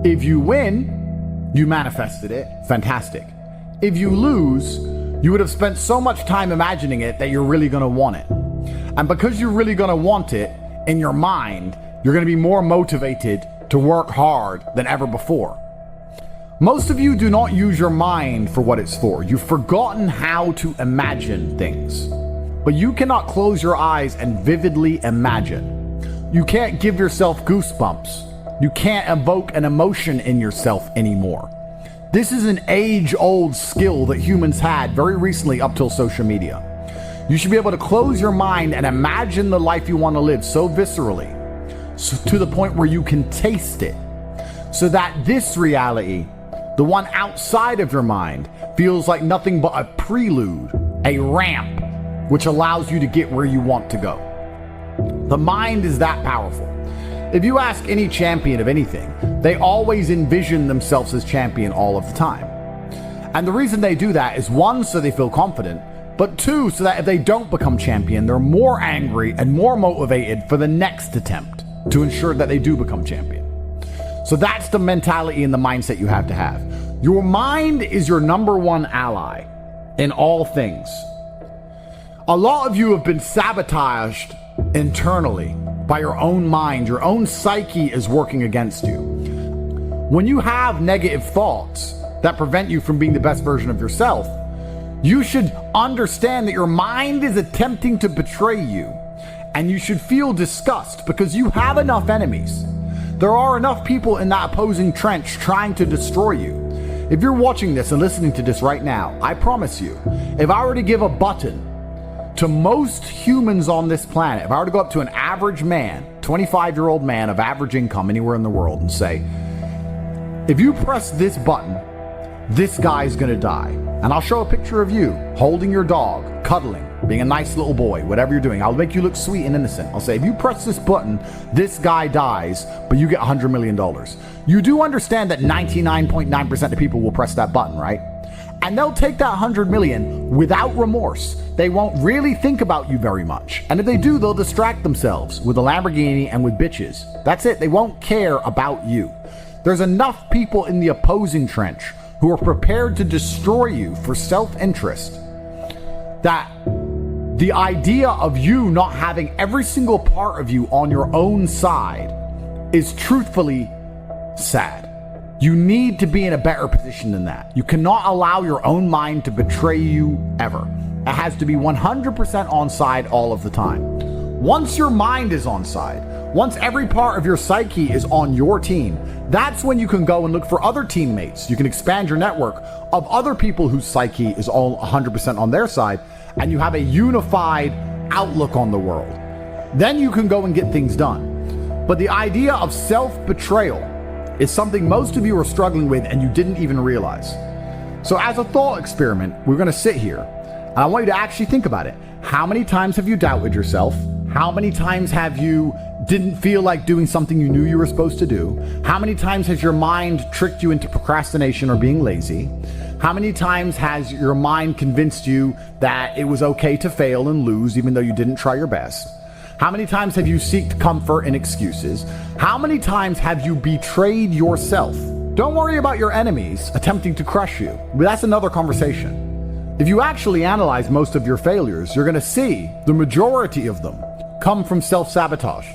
If you win, you manifested it. Fantastic. If you lose, you would have spent so much time imagining it that you're really going to want it. And because you're really going to want it in your mind, you're going to be more motivated to work hard than ever before. Most of you do not use your mind for what it's for. You've forgotten how to imagine things. But you cannot close your eyes and vividly imagine. You can't give yourself goosebumps. You can't evoke an emotion in yourself anymore. This is an age-old skill that humans had very recently up till social media. You should be able to close your mind and imagine the life you want to live so viscerally, so to the point where you can taste it, so that this reality, the one outside of your mind, feels like nothing but a prelude, a ramp, which allows you to get where you want to go. The mind is that powerful. If you ask any champion of anything, they always envision themselves as champion all of the time. And the reason they do that is, one, so they feel confident, but two, so that if they don't become champion, they're more angry and more motivated for the next attempt to ensure that they do become champion. So that's the mentality and the mindset you have to have. Your mind is your number one ally in all things. A lot of you have been sabotaged internally by your own mind. Your own psyche is working against you. When you have negative thoughts that prevent you from being the best version of yourself, you should understand that your mind is attempting to betray you, and you should feel disgust because you have enough enemies. There are enough people in that opposing trench trying to destroy you. If you're watching this and listening to this right now, I promise you, if I were to give a button to most humans on this planet, if I were to go up to an average man, 25-year-old man of average income anywhere in the world, and say, if you press this button, this guy's gonna die. And I'll show a picture of you holding your dog, cuddling, being a nice little boy, whatever you're doing. I'll make you look sweet and innocent. I'll say, if you press this button, this guy dies, but you get $100 million. You do understand that 99.9% of people will press that button, right? And they'll take that 100 million without remorse. They won't really think about you very much. And if they do, they'll distract themselves with a Lamborghini and with bitches. That's it. They won't care about you. There's enough people in the opposing trench who are prepared to destroy you for self-interest that the idea of you not having every single part of you on your own side is truthfully sad. You need to be in a better position than that. You cannot allow your own mind to betray you ever. It has to be 100% on side all of the time. Once your mind is on side, once every part of your psyche is on your team, that's when you can go and look for other teammates. You can expand your network of other people whose psyche is all 100% on their side, and you have a unified outlook on the world. Then you can go and get things done. But the idea of self-betrayal is something most of you are struggling with and you didn't even realize. So as a thought experiment, we're going to sit here and I want you to actually think about it. How many times have you doubted yourself? How many times have you didn't feel like doing something you knew you were supposed to do? How many times has your mind tricked you into procrastination or being lazy? How many times has your mind convinced you that it was okay to fail and lose even though you didn't try your best? How many times have you sought comfort in excuses? How many times have you betrayed yourself? Don't worry about your enemies attempting to crush you. That's another conversation. If you actually analyze most of your failures, you're going to see the majority of them come from self-sabotage.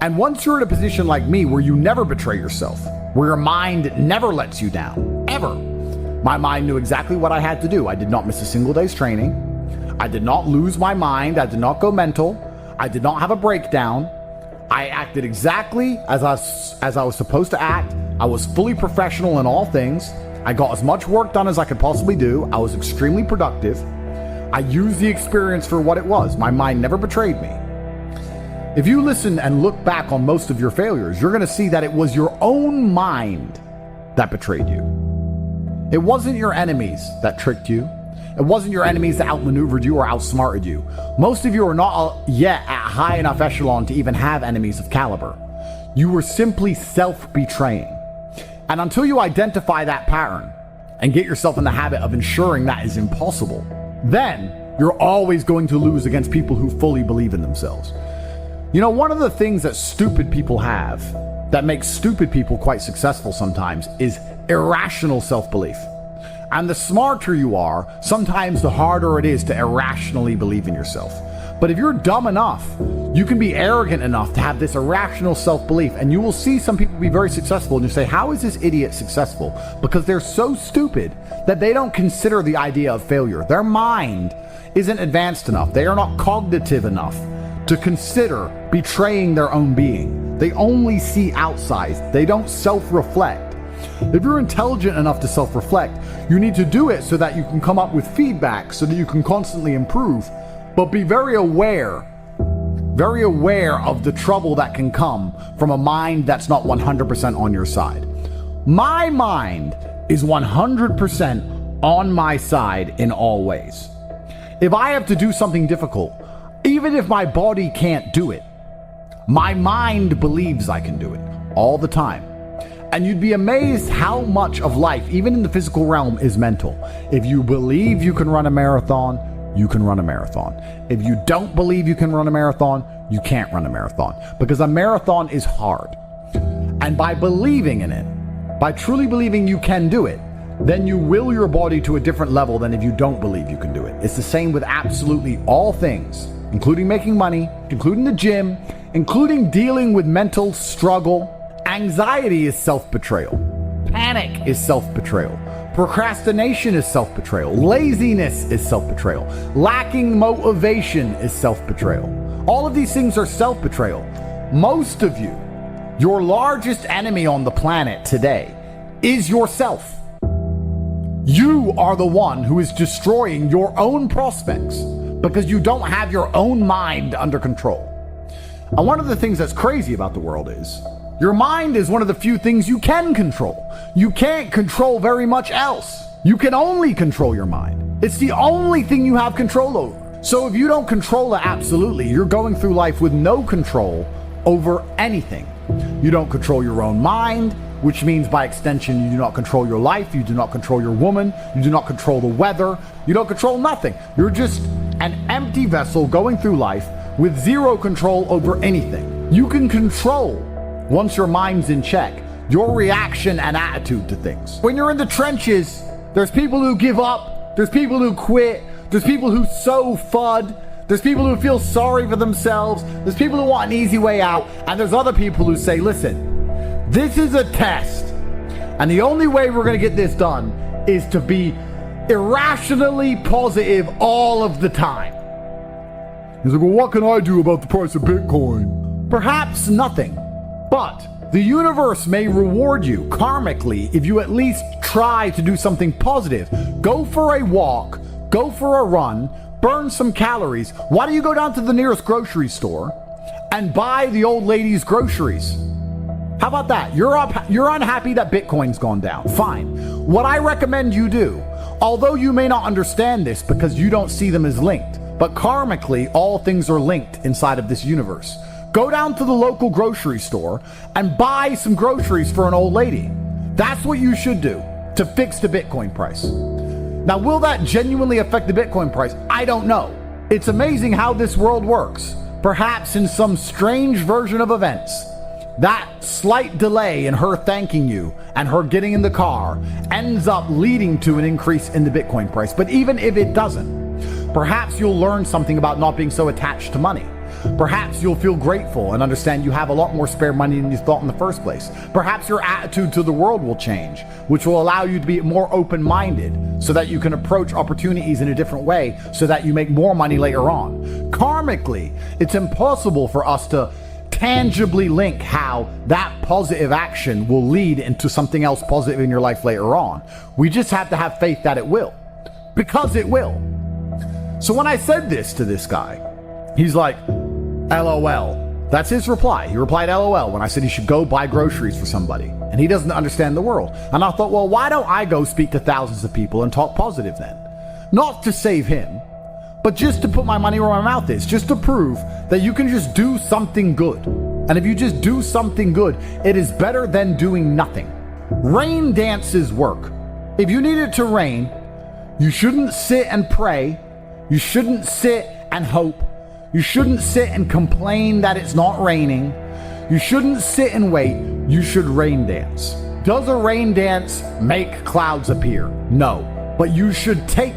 And once you're in a position like me where you never betray yourself, where your mind never lets you down, ever. My mind knew exactly what I had to do. I did not miss a single day's training. I did not lose my mind. I did not go mental. I did not have a breakdown. I acted exactly as I was supposed to act. I was fully professional in all things. I got as much work done as I could possibly do. I was extremely productive. I used the experience for what it was. My mind never betrayed me. If you listen and look back on most of your failures, you're going to see that it was your own mind that betrayed you. It wasn't your enemies that tricked you. It wasn't your enemies that outmaneuvered you or outsmarted you. Most of you are not yet at high enough echelon to even have enemies of caliber. You were simply self-betraying. And until you identify that pattern and get yourself in the habit of ensuring that is impossible, then you're always going to lose against people who fully believe in themselves. You know, one of the things that stupid people have that makes stupid people quite successful sometimes is irrational self-belief. And the smarter you are, sometimes the harder it is to irrationally believe in yourself. But if you're dumb enough, you can be arrogant enough to have this irrational self-belief, and you will see some people be very successful, and you say, how is this idiot successful? Because they're so stupid that they don't consider the idea of failure. Their mind isn't advanced enough. They are not cognitive enough to consider betraying their own being. They only see outside. They don't self-reflect. If you're intelligent enough to self-reflect, you need to do it so that you can come up with feedback so that you can constantly improve. But be very aware of the trouble that can come from a mind that's not 100% on your side. My mind is 100% on my side in all ways. If I have to do something difficult, even if my body can't do it, my mind believes I can do it all the time. And you'd be amazed how much of life, even in the physical realm, is mental. If you believe you can run a marathon, you can run a marathon. If you don't believe you can run a marathon, you can't run a marathon. Because a marathon is hard. And by believing in it, by truly believing you can do it, then you will your body to a different level than if you don't believe you can do it. It's the same with absolutely all things, including making money, including the gym, including dealing with mental struggle. Anxiety is self-betrayal. Panic is self-betrayal. Procrastination is self-betrayal. Laziness is self-betrayal. Lacking motivation is self-betrayal. All of these things are self-betrayal. Most of you, your largest enemy on the planet today is yourself. You are the one who is destroying your own prospects because you don't have your own mind under control. And one of the things that's crazy about the world is your mind is one of the few things you can control. You can't control very much else. You can only control your mind. It's the only thing you have control over. So if you don't control it absolutely, you're going through life with no control over anything. You don't control your own mind, which means by extension, you do not control your life, you do not control your woman, you do not control the weather, you don't control nothing. You're just an empty vessel going through life with zero control over anything. You can control, once your mind's in check, your reaction and attitude to things. When you're in the trenches, there's people who give up, there's people who quit, there's people who sow FUD, there's people who feel sorry for themselves, there's people who want an easy way out, and there's other people who say, listen, this is a test, and the only way we're going to get this done is to be irrationally positive all of the time. He's like, well, what can I do about the price of Bitcoin? Perhaps nothing. But the universe may reward you karmically if you at least try to do something positive. Go for a walk, go for a run, burn some calories. Why don't you go down to the nearest grocery store and buy the old lady's groceries? How about that? You're unhappy that Bitcoin's gone down. Fine. What I recommend you do, although you may not understand this because you don't see them as linked, but karmically all things are linked inside of this universe. Go down to the local grocery store and buy some groceries for an old lady. That's what you should do to fix the Bitcoin price. Now, will that genuinely affect the Bitcoin price? I don't know. It's amazing how this world works. Perhaps in some strange version of events, that slight delay in her thanking you and her getting in the car ends up leading to an increase in the Bitcoin price. But even if it doesn't, perhaps you'll learn something about not being so attached to money. Perhaps you'll feel grateful and understand you have a lot more spare money than you thought in the first place. Perhaps your attitude to the world will change, which will allow you to be more open-minded so that you can approach opportunities in a different way so that you make more money later on. Karmically, it's impossible for us to tangibly link how that positive action will lead into something else positive in your life later on. We just have to have faith that it will, because it will. So when I said this to this guy, he's like, LOL. That's his reply. He replied LOL when I said he should go buy groceries for somebody. And he doesn't understand the world. And I thought, well, why don't I go speak to thousands of people and talk positive then? Not to save him, but just to put my money where my mouth is. Just to prove that you can just do something good. And if you just do something good, it is better than doing nothing. Rain dances work. If you need it to rain, you shouldn't sit and pray. You shouldn't sit and hope. You shouldn't sit and complain that it's not raining. You shouldn't sit and wait. you should rain dance. Does a rain dance make clouds appear? No. But you should take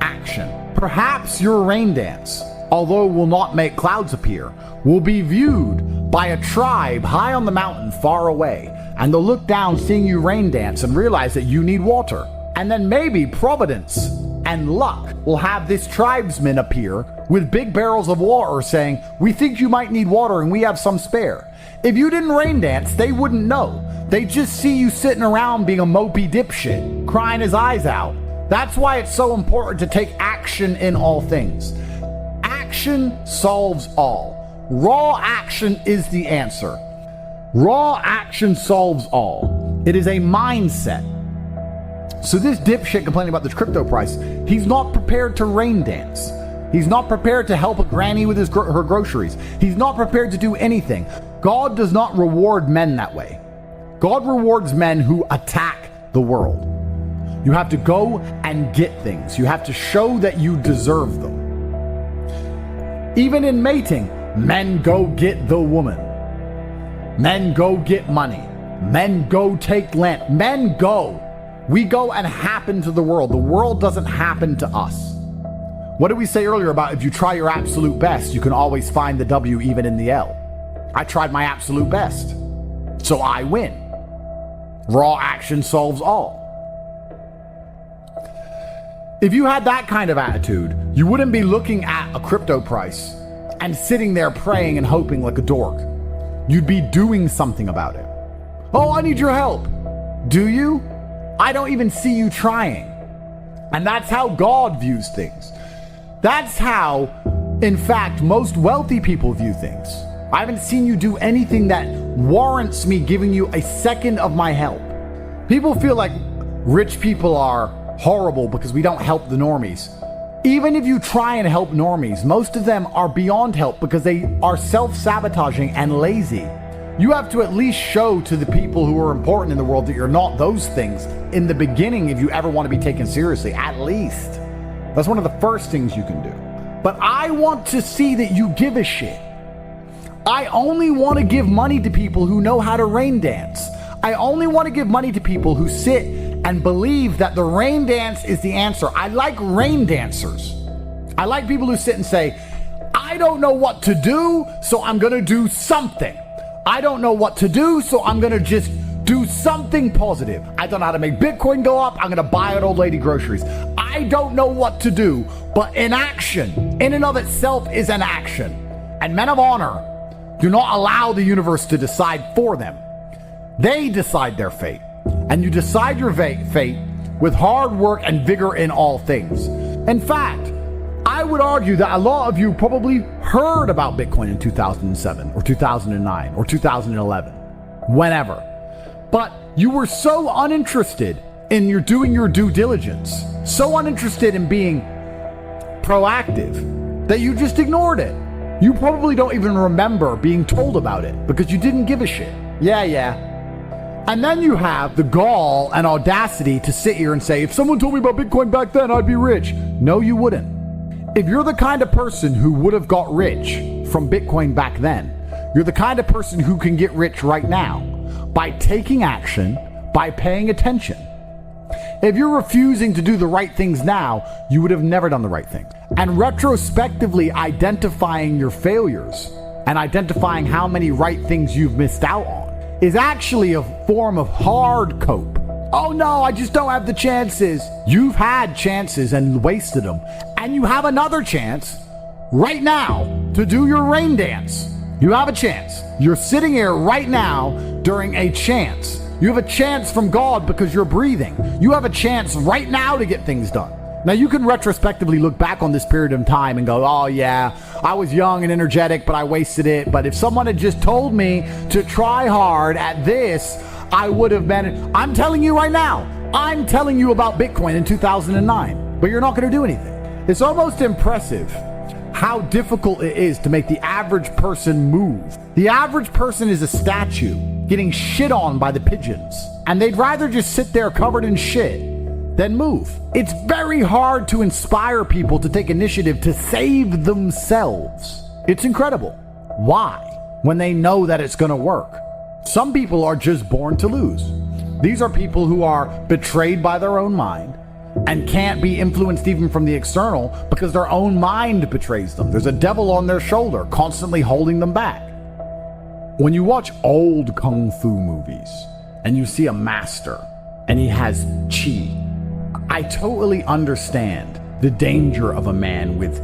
action. Perhaps your rain dance, although will not make clouds appear, will be viewed by a tribe high on the mountain far away, and they'll look down seeing you rain dance and realize that you need water. And then maybe Providence and luck will have this tribesman appear with big barrels of water saying, we think you might need water and we have some spare. If you didn't rain dance, they wouldn't know. They just see you sitting around being a mopey dipshit, crying his eyes out. That's why it's so important to take action in all things. Action solves all. Raw action is the answer. Raw action solves all. It is a mindset. So this dipshit complaining about this crypto price, he's not prepared to rain dance. He's not prepared to help a granny with her groceries. He's not prepared to do anything. God does not reward men that way. God rewards men who attack the world. You have to go and get things. You have to show that you deserve them. Even in mating, men go get the woman. Men go get money. Men go take land. Men go. We go and happen to the world. The world doesn't happen to us. What did we say earlier about if you try your absolute best, you can always find the W even in the L? I tried my absolute best, so I win. Raw action solves all. If you had that kind of attitude, you wouldn't be looking at a crypto price and sitting there praying and hoping like a dork. You'd be doing something about it. Oh, I need your help. Do you? I don't even see you trying. And that's how God views things. That's how, in fact, most wealthy people view things. I haven't seen you do anything that warrants me giving you a second of my help. People feel like rich people are horrible because we don't help the normies. Even if you try and help normies, most of them are beyond help because they are self-sabotaging and lazy. You have to at least show to the people who are important in the world that you're not those things in the beginning if you ever want to be taken seriously, at least. That's one of the first things you can do. But I want to see that you give a shit. I only want to give money to people who know how to rain dance. I only want to give money to people who sit and believe that the rain dance is the answer. I like rain dancers. I like people who sit and say, I don't know what to do, so I'm going to do something. I don't know what to do, so I'm going to just do something positive. I don't know how to make Bitcoin go up. I'm going to buy an old lady groceries. I don't know what to do, but inaction in and of itself is an action. And men of honor do not allow the universe to decide for them. They decide their fate. And you decide your fate with hard work and vigor in all things. In fact, I would argue that a lot of you probably heard about Bitcoin in 2007 or 2009 or 2011, whenever. But you were so uninterested in doing your due diligence, so uninterested in being proactive that you just ignored it. You probably don't even remember being told about it because you didn't give a shit. Yeah. And then you have the gall and audacity to sit here and say, if someone told me about Bitcoin back then, I'd be rich. No, you wouldn't. If you're the kind of person who would have got rich from Bitcoin back then, you're the kind of person who can get rich right now by taking action, by paying attention. If you're refusing to do the right things now, you would have never done the right thing. And retrospectively identifying your failures and identifying how many right things you've missed out on is actually a form of hard cope. Oh no, I just don't have the chances. You've had chances and wasted them. And you have another chance right now to do your rain dance. You have a chance. You're sitting here right now during a chance. You have a chance from God because you're breathing. You have a chance right now to get things done. Now you can retrospectively look back on this period of time and go, oh yeah, I was young and energetic, but I wasted it. But if someone had just told me to try hard at this, I would have been. I'm telling you right now, I'm telling you about Bitcoin in 2009, but you're not going to do anything. It's almost impressive how difficult it is to make the average person move. The average person is a statue getting shit on by the pigeons, and they'd rather just sit there covered in shit than move. It's very hard to inspire people to take initiative to save themselves. It's incredible. Why? When they know that it's going to work. Some people are just born to lose. These are people who are betrayed by their own mind and can't be influenced even from the external because their own mind betrays them. There's a devil on their shoulder constantly holding them back. When you watch old kung fu movies and you see a master and he has chi, I totally understand the danger of a man with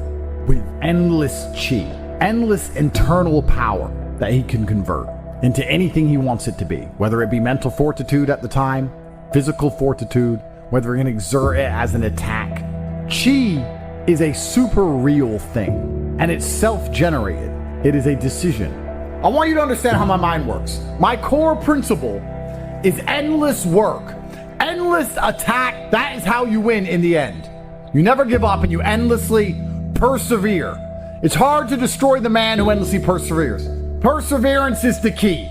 endless chi, endless internal power that he can convert into anything he wants it to be, whether it be mental fortitude at the time, physical fortitude, whether he can exert it as an attack. Chi is a super real thing, and it's self-generated. It is a decision. I want you to understand how my mind works. My core principle is endless work, endless attack. That is how you win in the end. You never give up and you endlessly persevere. It's hard to destroy the man who endlessly perseveres. Perseverance is the key.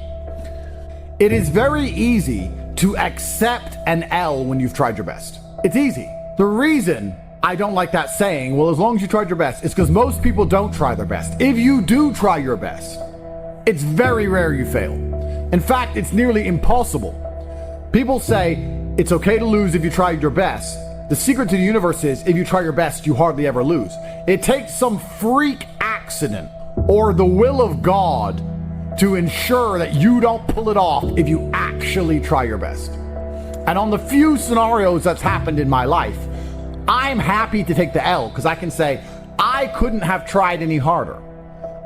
It is very easy to accept an L when you've tried your best. It's easy. The reason I don't like that saying, well, as long as you tried your best, is because most people don't try their best. If you do try your best, it's very rare you fail. In fact, it's nearly impossible. People say it's okay to lose if you tried your best. The secret to the universe is if you try your best, you hardly ever lose. It takes some freak accident or the will of God to ensure that you don't pull it off if you actually try your best. And on the few scenarios that's happened in my life, I'm happy to take the L because I can say, I couldn't have tried any harder.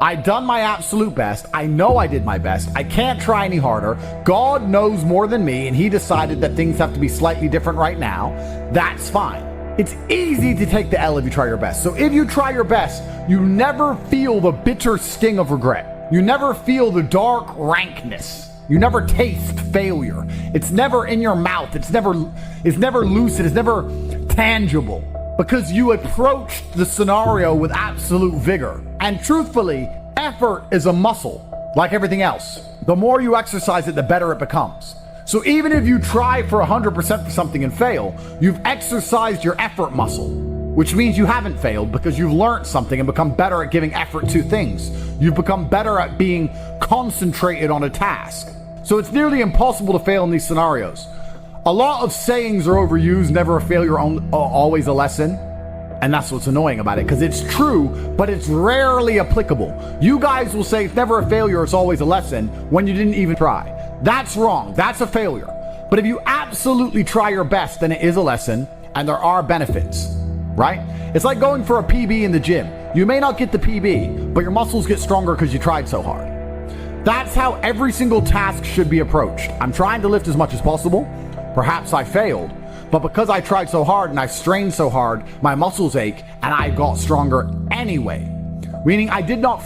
I done my absolute best. I know I did my best. I can't try any harder. God knows more than me, and he decided that things have to be slightly different right now. That's fine. It's easy to take the L if you try your best. So if you try your best, you never feel the bitter sting of regret. You never feel the dark rankness. You never taste failure. It's never in your mouth. It's never lucid. It's never tangible. Because you approached the scenario with absolute vigor. And truthfully, effort is a muscle, like everything else. The more you exercise it, the better it becomes. So even if you try for 100% for something and fail, you've exercised your effort muscle, which means you haven't failed because you've learned something and become better at giving effort to things. You've become better at being concentrated on a task. So it's nearly impossible to fail in these scenarios. A lot of sayings are overused, never a failure, always a lesson. And that's what's annoying about it, because it's true, but it's rarely applicable. You guys will say it's never a failure, it's always a lesson, when you didn't even try. That's wrong. That's a failure. But if you absolutely try your best, then it is a lesson, and there are benefits, right? It's like going for a PB in the gym. You may not get the PB, but your muscles get stronger because you tried so hard. That's how every single task should be approached. I'm trying to lift as much as possible. Perhaps I failed, but because I tried so hard and I strained so hard, my muscles ache and I got stronger anyway. Meaning I did not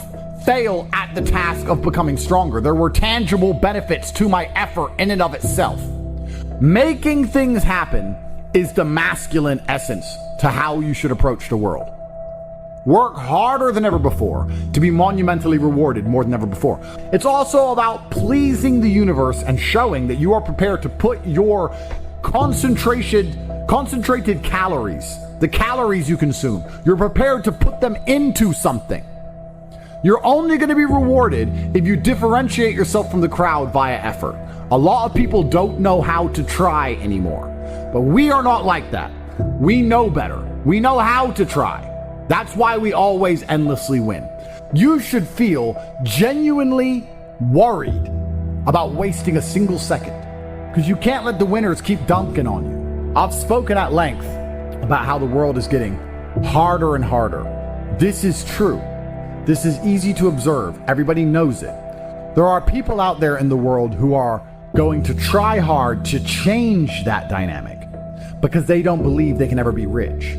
fail at the task of becoming stronger. There were tangible benefits to my effort in and of itself. Making things happen is the masculine essence to how you should approach the world. Work harder than ever before to be monumentally rewarded more than ever before. It's also about pleasing the universe and showing that you are prepared to put your concentrated calories, the calories you consume, you're prepared to put them into something. You're only going to be rewarded if you differentiate yourself from the crowd via effort. A lot of people don't know how to try anymore, but we are not like that. We know better. We know how to try. That's why we always endlessly win. You should feel genuinely worried about wasting a single second, because you can't let the winners keep dunking on you. I've spoken at length about how the world is getting harder and harder. This is true. This is easy to observe. Everybody knows it. There are people out there in the world who are going to try hard to change that dynamic because they don't believe they can ever be rich.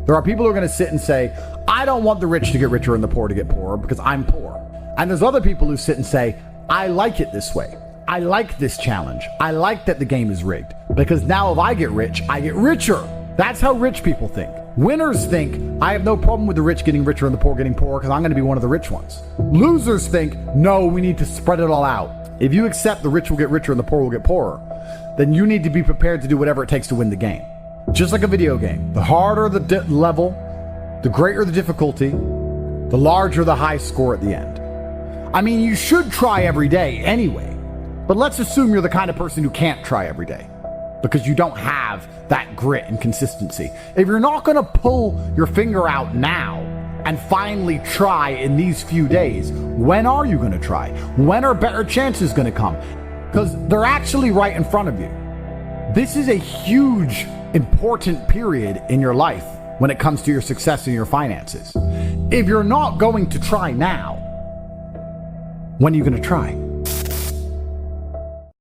There are people who are going to sit and say, I don't want the rich to get richer and the poor to get poorer because I'm poor. And there's other people who sit and say, I like it this way. I like this challenge. I like that the game is rigged because now if I get rich, I get richer. That's how rich people think. Winners think, I have no problem with the rich getting richer and the poor getting poorer because I'm going to be one of the rich ones. Losers think, no, we need to spread it all out. If you accept the rich will get richer and the poor will get poorer, then you need to be prepared to do whatever it takes to win the game. Just like a video game. The harder the level, the greater the difficulty, the larger the high score at the end. I mean, you should try every day anyway, But let's assume you're the kind of person who can't try every day because you don't have that grit and consistency. If you're not going to pull your finger out now and finally try in these few days, when are you going to try? When are better chances going to come? Because they're actually right in front of you. This is a huge, important period in your life when it comes to your success and your finances. If you're not going to try now, when are you going to try?